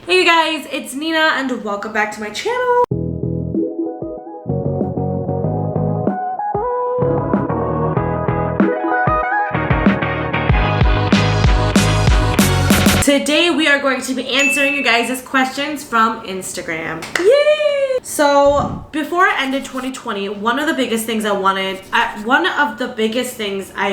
Hey you guys, it's Nina and welcome back to my channel. Today we are going to be answering you guys' questions from Instagram. Yay! So before I ended 2020, one of the biggest things I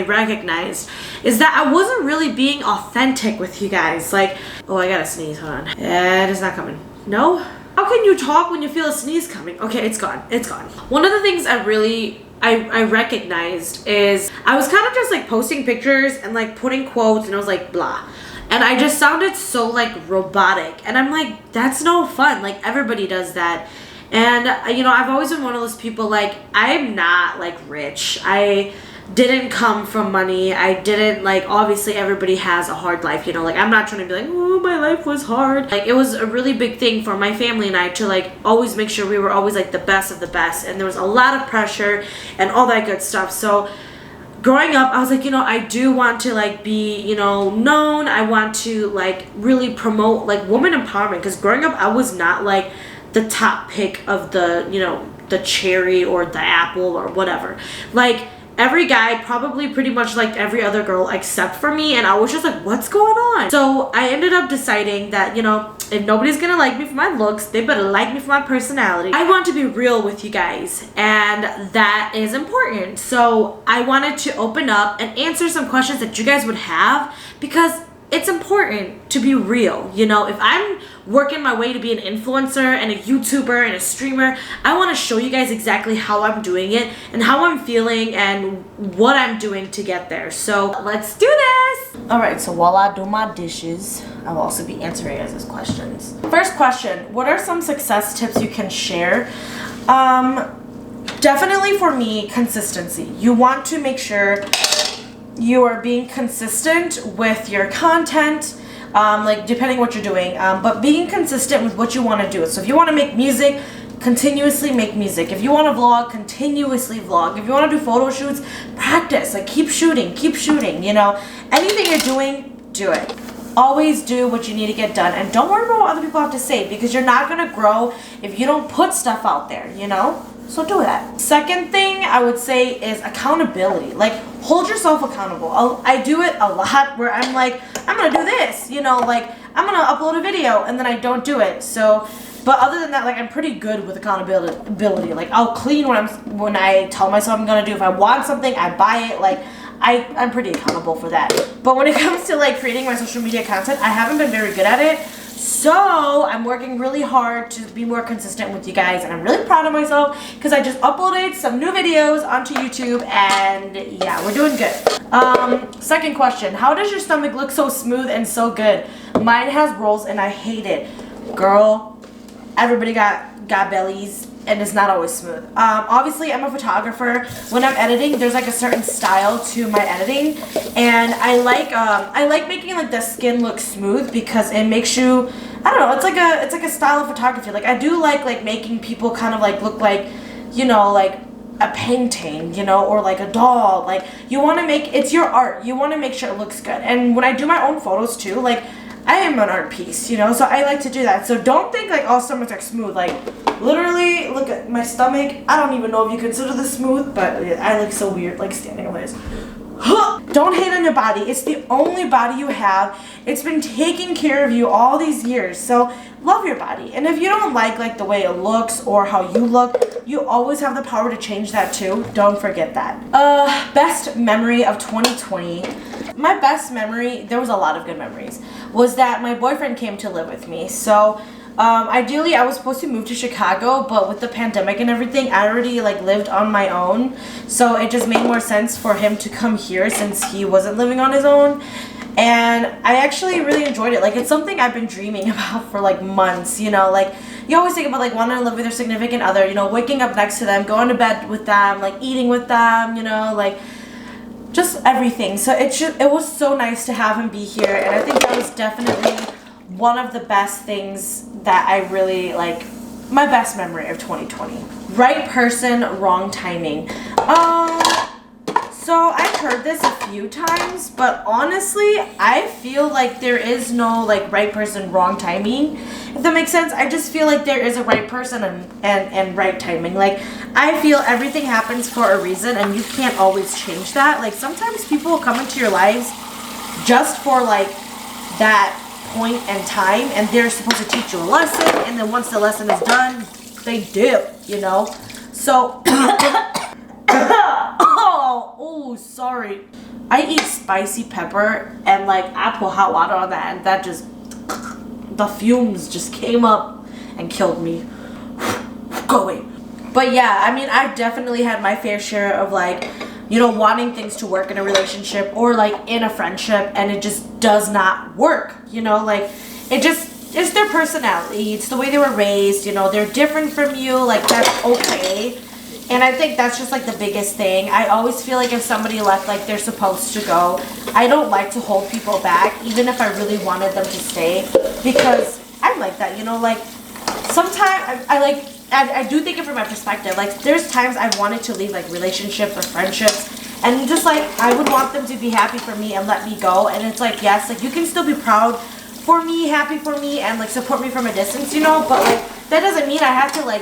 recognized is that I wasn't really being authentic with you guys. Like, oh, I gotta sneeze, hold on. It is not coming. No? How can you talk when you feel a sneeze coming? Okay, it's gone. It's gone. One of the things I recognized is I was kind of just like posting pictures and like putting quotes and I was like, blah. And I just sounded so like robotic. And I'm like, that's no fun. Like everybody does that. And you know, I've always been one of those people like, I'm not like rich. I didn't come from money. I didn't like, obviously everybody has a hard life, you know, like I'm not trying to be like, oh, my life was hard. Like it was a really big thing for my family and I to like always make sure we were always like the best of the best. And there was a lot of pressure and all that good stuff. So growing up, I was like, you know, I do want to like be, you know, known. I want to like really promote like woman empowerment, because growing up I was not like the top pick of the, you know, the cherry or the apple or whatever. Like every guy probably pretty much liked every other girl except for me, and I was just like, what's going on? So I ended up deciding that, you know, if nobody's gonna like me for my looks, they better like me for my personality. I want to be real with you guys, and that is important. So I wanted to open up and answer some questions that you guys would have, because it's important to be real. You know, if I'm working my way to be an influencer and a YouTuber and a streamer, I want to show you guys exactly how I'm doing it and how I'm feeling and what I'm doing to get there. So let's do this. All right, so while I do my dishes, I'll also be answering guys' questions. First question, what are some success tips you can share? Definitely for me, consistency. You want to make sure you are being consistent with your content, like depending what you're doing, but being consistent with what you want to do. So if you want to make music, continuously make music. If you want to vlog, continuously vlog. If you want to do photo shoots, practice. Like keep shooting, you know. Anything you're doing, do it. Always do what you need to get done, and don't worry about what other people have to say, because you're not going to grow if you don't put stuff out there, you know. So do that. Second thing I would say is accountability. Like hold yourself accountable. I do it a lot where I'm like, I'm gonna do this, you know, like I'm gonna upload a video and then I don't do it. So, but other than that, like I'm pretty good with accountability. Like I'll clean when I tell myself I'm gonna do. If I want something, I buy it. Like I'm pretty accountable for that. But when it comes to like creating my social media content, I haven't been very good at it. So I'm working really hard to be more consistent with you guys, and I'm really proud of myself because I just uploaded some new videos onto YouTube, and yeah, we're doing good. Second question, how does your stomach look so smooth and so good? Mine has rolls and I hate it. Girl, everybody got bellies and it's not always smooth. Obviously I'm a photographer. When I'm editing, there's like a certain style to my editing, and I like making like the skin look smooth because it makes you, I don't know, it's like a style of photography. Like I do like making people kind of like look like, you know, like a painting, you know, or like a doll. Like you want to make, it's your art. You want to make sure it looks good. And when I do my own photos too, like I am an art piece, you know, so I like to do that. So don't think like all stomachs are smooth. Like literally, look at my stomach. I don't even know if you consider this smooth, but I look so weird, like standing like this. Don't hate on your body. It's the only body you have. It's been taking care of you all these years. So love your body. And if you don't like the way it looks or how you look, you always have the power to change that too. Don't forget that. Best memory of 2020. My best memory, there was a lot of good memories, was that my boyfriend came to live with me. So ideally I was supposed to move to Chicago, but with the pandemic and everything, I already like lived on my own. So it just made more sense for him to come here since he wasn't living on his own. And I actually really enjoyed it. Like it's something I've been dreaming about for like months, you know, like you always think about like wanting to live with your significant other, you know, waking up next to them, going to bed with them, like eating with them, you know, like just everything. So it was so nice to have him be here, and I think that was definitely one of the best things that I really like, my best memory of 2020. Right person, wrong timing. So I've heard this a few times, but honestly, I feel like there is no like right person, wrong timing. If that makes sense, I just feel like there is a right person and right timing. Like, I feel everything happens for a reason, and you can't always change that. Like, sometimes people will come into your lives just for, like, that point in time, and they're supposed to teach you a lesson, and then once the lesson is done, they dip, you know? So, oh, sorry. I eat spicy pepper, and, like, I put hot water on that, and that just, the fumes just came up and killed me. Go away. But yeah, I mean, I've definitely had my fair share of, like, you know, wanting things to work in a relationship or, like, in a friendship, and it just does not work, you know? Like, it's their personality, it's the way they were raised, you know, they're different from you, like, that's okay. And I think that's just, like, the biggest thing. I always feel like if somebody left like they're supposed to go, I don't like to hold people back, even if I really wanted them to stay, because I'm like that, you know? Like, sometimes I do think it from my perspective. Like, there's times I've wanted to leave, like, relationships or friendships, and just, like, I would want them to be happy for me and let me go. And it's like, yes, like, you can still be proud for me, happy for me, and, like, support me from a distance, you know? But, like, that doesn't mean I have to, like,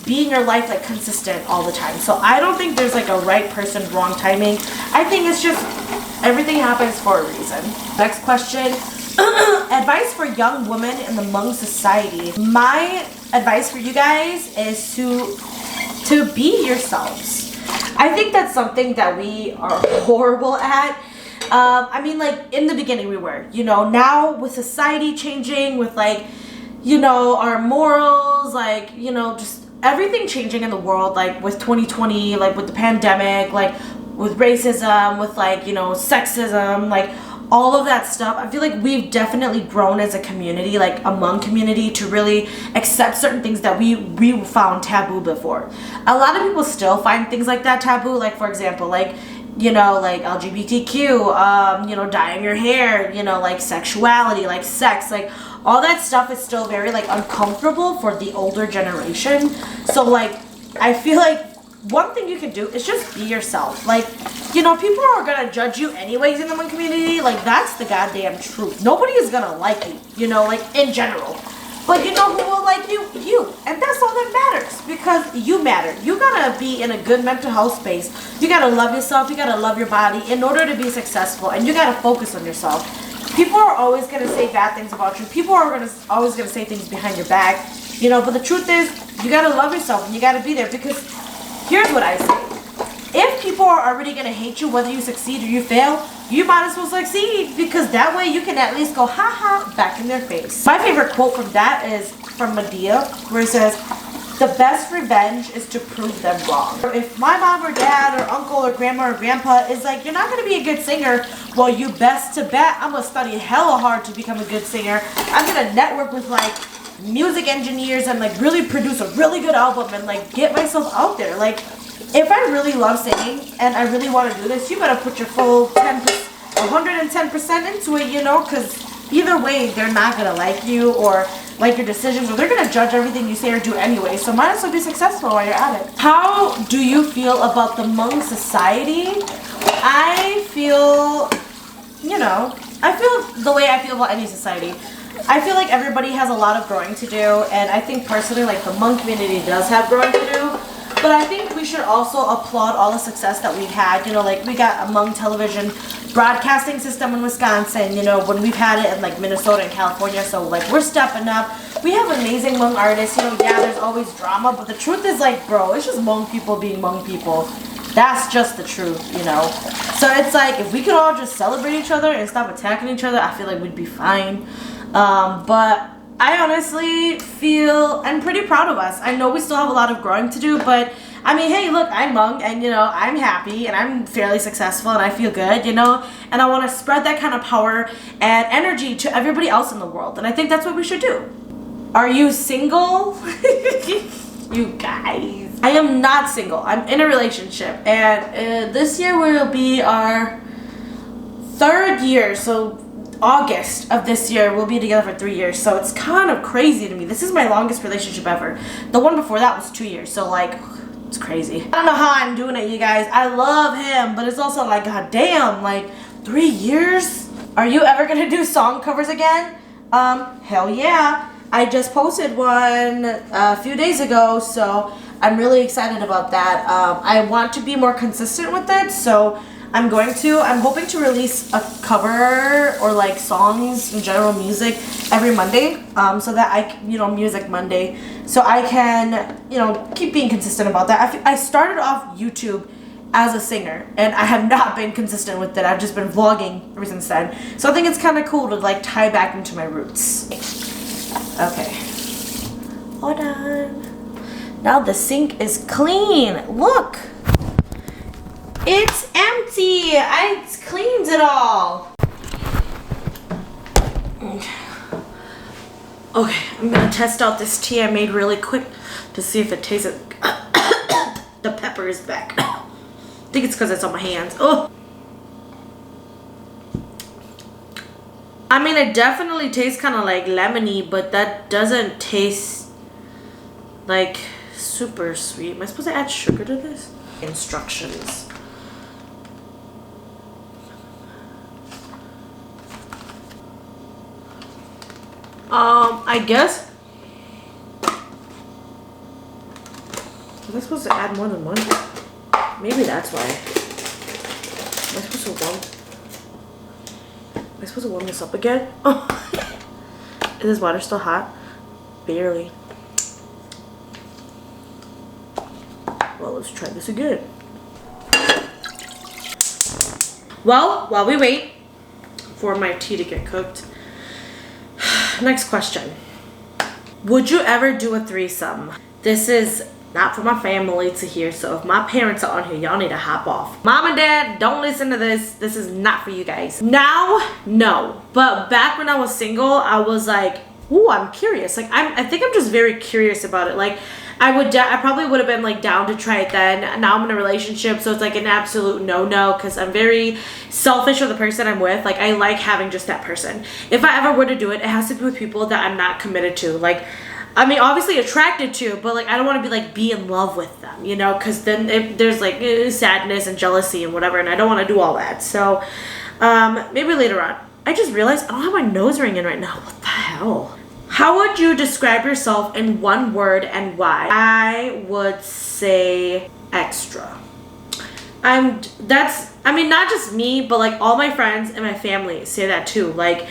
be in your life, like, consistent all the time. So I don't think there's, like, a right person, wrong timing. I think it's just everything happens for a reason. Next question. Advice for young women in the Hmong society. My advice for you guys is to be yourselves. I think that's something that we are horrible at. I mean, like, in the beginning we were, you know, now with society changing, with, like, you know, our morals, like, you know, just everything changing in the world, like, with 2020, like, with the pandemic, like, with racism, with, like, you know, sexism, like, all of that stuff. I feel like we've definitely grown as a community, like, a Hmong community, to really accept certain things that we found taboo before. A lot of people still find things like that taboo, like, for example, like, you know, like, LGBTQ, you know, dyeing your hair, you know, like, sexuality, like, sex, like, all that stuff is still very, like, uncomfortable for the older generation. So, like, I feel like one thing you can do is just be yourself. Like, you know, people are gonna judge you anyways in the Hmong community. Like, that's the goddamn truth. Nobody is gonna like you, you know, like, in general. But you know who will like you? You. And that's all that matters, because you matter. You gotta be in a good mental health space. You gotta love yourself. You gotta love your body in order to be successful. And you gotta focus on yourself. People are always gonna say bad things about you. People are always gonna say things behind your back. You know, but the truth is, you gotta love yourself and you gotta be there, because here's what I say. If people are already going to hate you, whether you succeed or you fail, you might as well succeed, because that way you can at least go, ha ha, back in their face. My favorite quote from that is from Medea, where it says, the best revenge is to prove them wrong. If my mom or dad or uncle or grandma or grandpa is like, you're not going to be a good singer, well, you best to bet I'm going to study hella hard to become a good singer. I'm going to network with, like, music engineers and, like, really produce a really good album and, like, get myself out there. Like, if I really love singing and I really want to do this, you better put your full 110% into it, you know, because either way, they're not going to like you or like your decisions, or they're going to judge everything you say or do anyway. So might as well be successful while you're at it. How do you feel about the Hmong society? I feel, you know, I feel the way I feel about any society. I feel like everybody has a lot of growing to do, and I think personally, like, the Hmong community does have growing to do. But I think we should also applaud all the success that we've had. You know, like, we got a Hmong television broadcasting system in Wisconsin, you know, when we've had it in, like, Minnesota and California. So, like, we're stepping up. We have amazing Hmong artists. You know, yeah, there's always drama, but the truth is, like, bro, it's just Hmong people being Hmong people. That's just the truth, you know. So it's like, if we could all just celebrate each other and stop attacking each other, I feel like we'd be fine. But I honestly feel, I'm pretty proud of us. I know we still have a lot of growing to do, but I mean, hey, look, I'm Hmong, and, you know, I'm happy, and I'm fairly successful, and I feel good, you know, and I want to spread that kind of power and energy to everybody else in the world, and I think that's what we should do. Are you single? You guys. I am not single. I'm in a relationship, and this year will be our 3rd year, so August of this year we'll be together for 3 years, so it's kind of crazy to me. This is my longest relationship ever. The one before that was 2 years, so, like, it's crazy. I don't know how I'm doing it, you guys. I love him, but it's also like, god damn, like, 3 years? Are you ever gonna do song covers again? Hell yeah. I just posted one a few days ago, so I'm really excited about that. I want to be more consistent with it, so I'm hoping to release a cover or like songs in general, music every Monday, so that Music Monday, so I can, keep being consistent about that. I started off YouTube as a singer, and I have not been consistent with it. I've just been vlogging ever since then. So I think it's kind of cool to like tie back into my roots. Okay. Hold on. Now the sink is clean. Look. It's empty. I cleaned it all. Okay, I'm gonna test out this tea I made really quick to see if it tastes. The pepper is back. I think it's because it's on my hands. Oh. I mean, it definitely tastes kind of like lemony, but that doesn't taste like super sweet. Am I supposed to add sugar to this? Instructions. I guess. Was I supposed to add more than one? Maybe that's why. Am I supposed to warm this up again? Oh. Is this water still hot? Barely. Well, let's try this again. Well, while we wait for my tea to get cooked, next question. Would you ever do a threesome? This is not for my family to hear, so if my parents are on here, y'all need to hop off. Mom and dad, don't listen to this. This is not for you guys. Now, no. But back when I was single, I was like, ooh, I'm curious. Like, I think I'm just very curious about it. Like, I probably would have been like down to try it then. Now I'm in a relationship, so it's like an absolute no-no, because I'm very selfish with the person I'm with. Like, I like having just that person. If I ever were to do it, it has to be with people that I'm not committed to. Like, I mean, obviously attracted to, but like, I don't want to be in love with them, because then there's like sadness and jealousy and whatever, and I don't want to do all that. So maybe later on. I just realized I don't have my nose ring in right now. What the hell? How would you describe yourself in one word and why? I would say extra. I mean, not just me, but like all my friends and my family say that too. Like,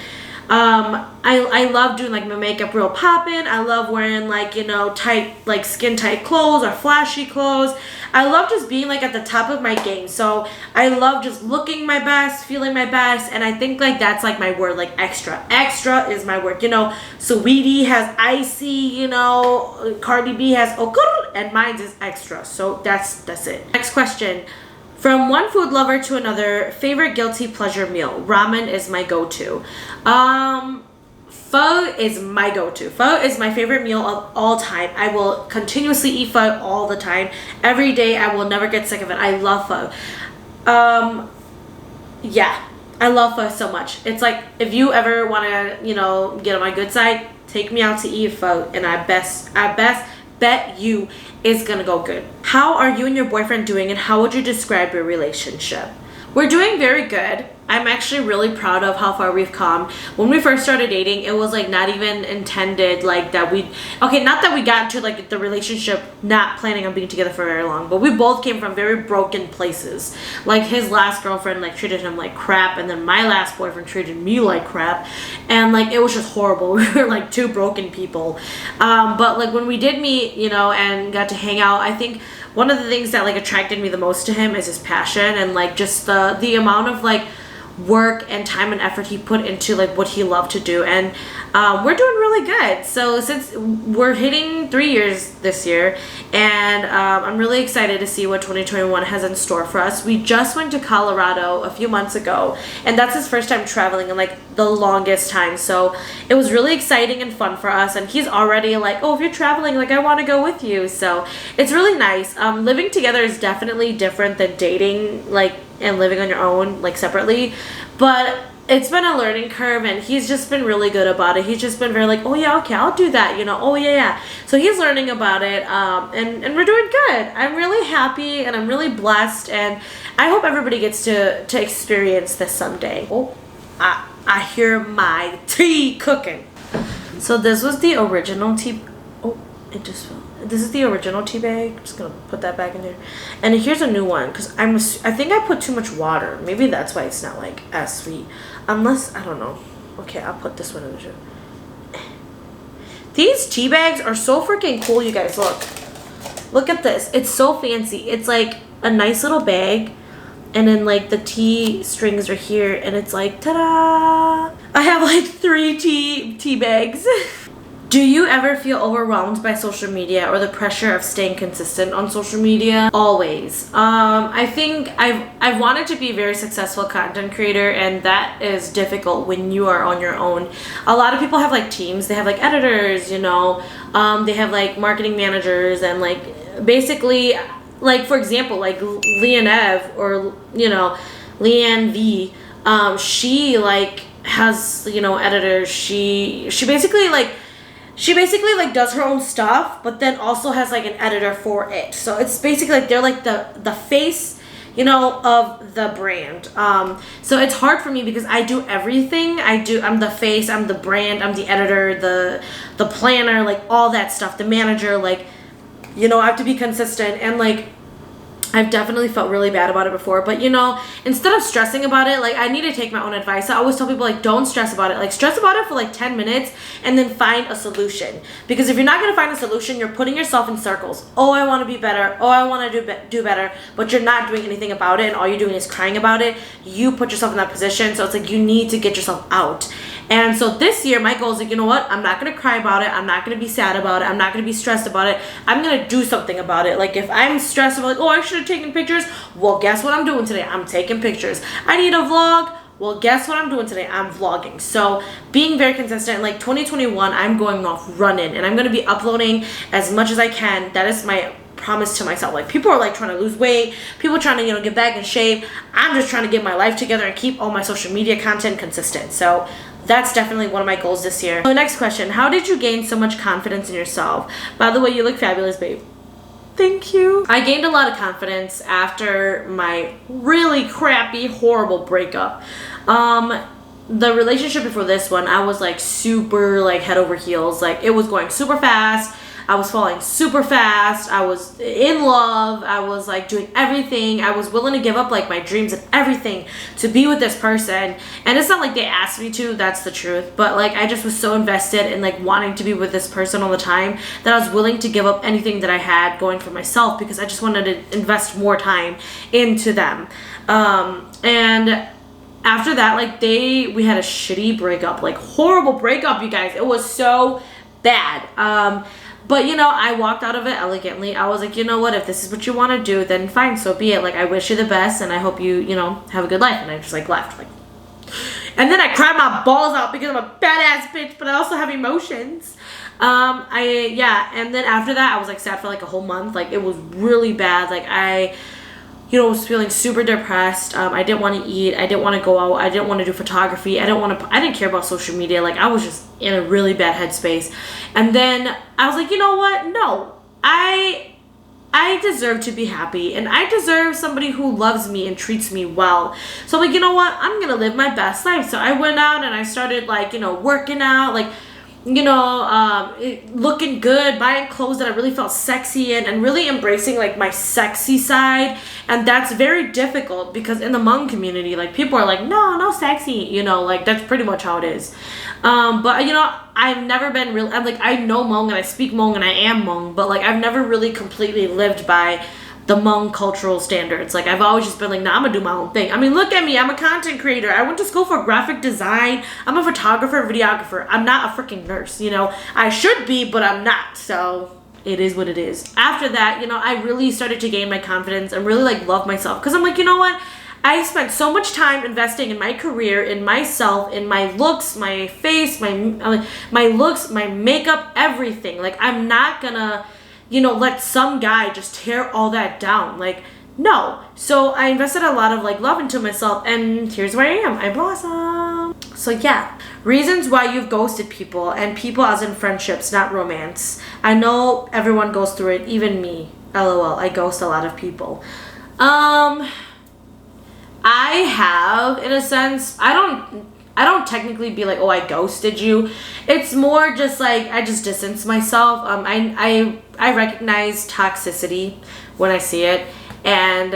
I love doing like my makeup real poppin'. I love wearing like, tight, like skin tight clothes or flashy clothes. I love just being like at the top of my game. So I love just looking my best, feeling my best. And I think like that's like my word, like extra. Extra is my word. Sweetie has icy, Cardi B has okur, and mine is extra. So that's it. Next question. From one food lover to another, favorite guilty pleasure meal. Ramen is my go-to. Pho is my go-to. Pho is my favorite meal of all time. I will continuously eat pho all the time. Every day, I will never get sick of it. I love pho. Yeah, I love pho so much. It's like, if you ever want to, get on my good side, take me out to eat pho, and I best bet you is gonna go good. How are you and your boyfriend doing, and how would you describe your relationship? We're doing very good. I'm actually really proud of how far we've come. When we first started dating, it was like not even intended like that not that we got into like the relationship not planning on being together for very long, but we both came from very broken places. Like, his last girlfriend like treated him like crap, and then my last boyfriend treated me like crap, and like it was just horrible. We were like two broken people. But like when we did meet, and got to hang out, I think one of the things that like attracted me the most to him is his passion, and like just the amount of like work and time and effort he put into like what he loved to do. And we're doing really good. So since we're hitting 3 years this year, and I'm really excited to see what 2021 has in store for us. We just went to Colorado a few months ago, and that's his first time traveling in like the longest time. So it was really exciting and fun for us, and he's already like, oh, if you're traveling, like I want to go with you. So it's really nice. Living together is definitely different than dating, like, and living on your own, like separately, but it's been a learning curve, and he's just been really good about it. He's just been very like, oh yeah, okay, I'll do that, oh yeah. So he's learning about it, and we're doing good. I'm really happy, and I'm really blessed, and I hope everybody gets to experience this someday. Oh, I hear my tea cooking. So this was the original tea. Oh, it just fell. This is the original tea bag. I'm just gonna put that back in there. And here's a new one because I think I put too much water. Maybe that's why it's not like as sweet. Unless, I don't know. Okay, I'll put this one in there. These tea bags are so freaking cool, you guys. Look at this. It's so fancy. It's like a nice little bag, and then like the tea strings are here, and it's like, ta-da! I have like 3 tea bags. Do you ever feel overwhelmed by social media or the pressure of staying consistent on social media? Always. I think I've wanted to be a very successful content creator, and that is difficult when you are on your own. A lot of people have like teams. They have like editors, you know. They have like marketing managers, and like basically, like for example, like Leonev, or you know, Leanne V. She like has, you know, editors. She basically does her own stuff, but then also has like an editor for it. So it's basically like they're like the face, you know, of the brand. So it's hard for me because I do everything. I'm the face, I'm the brand, I'm the editor, the planner, like all that stuff, the manager, like, you know, I have to be consistent. And like I've definitely felt really bad about it before, but you know, instead of stressing about it, like I need to take my own advice. I always tell people like, don't stress about it. Like stress about it for like 10 minutes and then find a solution. Because if you're not going to find a solution, you're putting yourself in circles. Oh, I want to be better. Oh, I want to do better. But you're not doing anything about it, and all you're doing is crying about it. You put yourself in that position. So it's like you need to get yourself out. And so this year, my goal is like, you know what? I'm not going to cry about it. I'm not going to be sad about it. I'm not going to be stressed about it. I'm going to do something about it. Like if I'm stressed about, like, oh, I should have taken pictures. Well, guess what I'm doing today? I'm taking pictures. I need a vlog. Well, guess what I'm doing today? I'm vlogging. So being very consistent. Like 2021, I'm going off running, and I'm going to be uploading as much as I can. That is my promise to myself. Like people are like trying to lose weight, people trying to, you know, get back in shape. I'm just trying to get my life together and keep all my social media content consistent. So that's definitely one of my goals this year. So next question, how did you gain so much confidence in yourself? By the way, you look fabulous, babe. Thank you. I gained a lot of confidence after my really crappy, horrible breakup. The relationship before this one, I was like super like head over heels. Like it was going super fast. I was falling super fast. I was in love. I was like doing everything. I was willing to give up like my dreams and everything to be with this person. And it's not like they asked me to, that's the truth. But like I just was so invested in like wanting to be with this person all the time that I was willing to give up anything that I had going for myself because I just wanted to invest more time into them. And after that, like we had a shitty breakup, like horrible breakup, you guys. It was so bad. But, you know, I walked out of it elegantly. I was like, you know what? If this is what you want to do, then fine, so be it. Like, I wish you the best, and I hope you, you know, have a good life. And I just, like, left. Like, and then I cried my balls out because I'm a badass bitch, but I also have emotions. And then after that, I was, like, sad for, like, a whole month. Like, it was really bad. Like, I, you know, was feeling super depressed. I didn't want to eat. I didn't want to go out. I didn't want to do photography. I didn't care about social media. Like, I was just in a really bad headspace. And then I was like, you know what? No, I deserve to be happy, and I deserve somebody who loves me and treats me well. So I'm like, you know what? I'm going to live my best life. So I went out and I started like, you know, working out, like, you know, looking good, buying clothes that I really felt sexy in, and really embracing like my sexy side. And that's very difficult because in the Hmong community, like people are like, no sexy, you know, like that's pretty much how it is. But you know, I've never been real. I'm like, I know Hmong and I speak Hmong and I am Hmong, but like I've never really completely lived by the Hmong cultural standards. Like I've always just been like, nah, I'm gonna do my own thing. I mean, look at me, I'm a content creator. I went to school for graphic design. I'm a photographer, videographer. I'm not a freaking nurse, you know. I should be, but I'm not. So it is what it is. After that, you know, I really started to gain my confidence and really like love myself. Cause I'm like, you know what? I spent so much time investing in my career, in myself, in my looks, my face, my looks, my makeup, everything. Like I'm not gonna, you know, let some guy just tear all that down. Like, no. So I invested a lot of like love into myself, and here's where I am. I blossom. So yeah, reasons why you've ghosted people, and people as in friendships, not romance. I know everyone goes through it, even me. LOL, I ghost a lot of people. I have, in a sense, I don't I don't technically be like, oh, I ghosted you. It's more just like I just distance myself. I recognize toxicity when I see it, and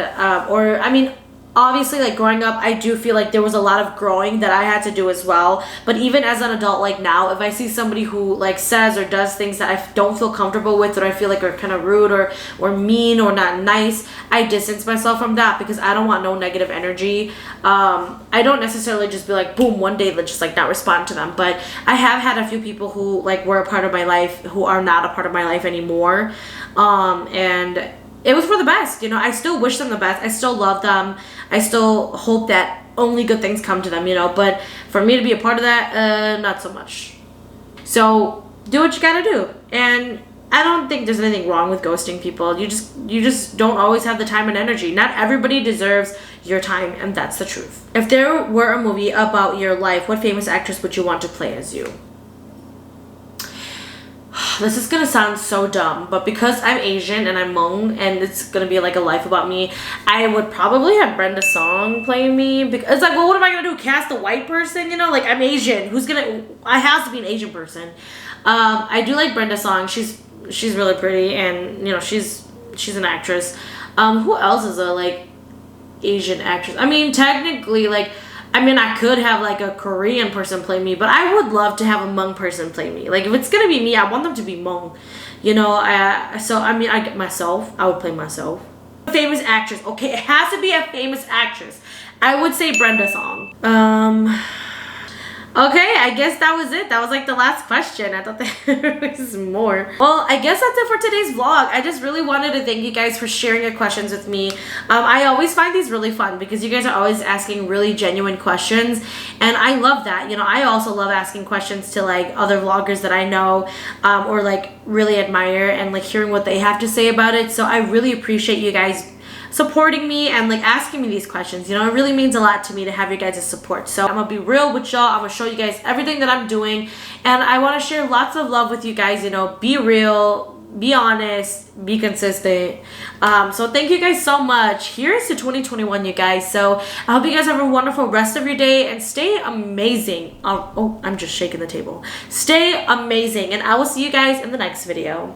or I mean, obviously, like growing up, I do feel like there was a lot of growing that I had to do as well. But even as an adult, like now, if I see somebody who like says or does things that I don't feel comfortable with, or I feel like are kind of rude or mean or not nice, I distance myself from that because I don't want no negative energy. I don't necessarily just be like, boom, one day let's just like not respond to them. But I have had a few people who like were a part of my life who are not a part of my life anymore, and it was for the best. You know, I still wish them the best. I still love them. I still hope that only good things come to them, you know. But for me to be a part of that, not so much. So do what you gotta do. And I don't think there's anything wrong with ghosting people. You just don't always have the time and energy. Not everybody deserves your time, and that's the truth. If there were a movie about your life, what famous actress would you want to play as you? This is gonna sound so dumb, but because I'm Asian and I'm Hmong and it's gonna be like a life about me, I would probably have Brenda Song playing me. Because it's like, well, what am I gonna do? Cast a white person? You know, like I'm Asian. I have to be an Asian person. I do like Brenda Song. She's really pretty, and you know, she's an actress. Who else is a like Asian actress? I mean, technically, like, I could have like a Korean person play me, but I would love to have a Hmong person play me. Like if it's gonna be me, I want them to be Hmong, you know. I get myself. I would play myself. Famous actress. Okay, it has to be a famous actress. I would say Brenda Song. Okay, I guess that was it. That was like the last question. I thought there was more. Well, I guess that's it for today's vlog. I just really wanted to thank you guys for sharing your questions with me. I always find these really fun because you guys are always asking really genuine questions, and I love that. You know, I also love asking questions to like other vloggers that I know or like really admire, and like hearing what they have to say about it. So I really appreciate you guys supporting me and like asking me these questions. You know, it really means a lot to me to have your guys' support. So I'm gonna be real with y'all. I'm gonna show you guys everything that I'm doing, and I want to share lots of love with you guys. You know, be real, be honest, be consistent. So thank you guys so much. Here's to 2021, you guys. So I hope you guys have a wonderful rest of your day and stay amazing. Oh, I'm just shaking the table. Stay amazing, and I will see you guys in the next video.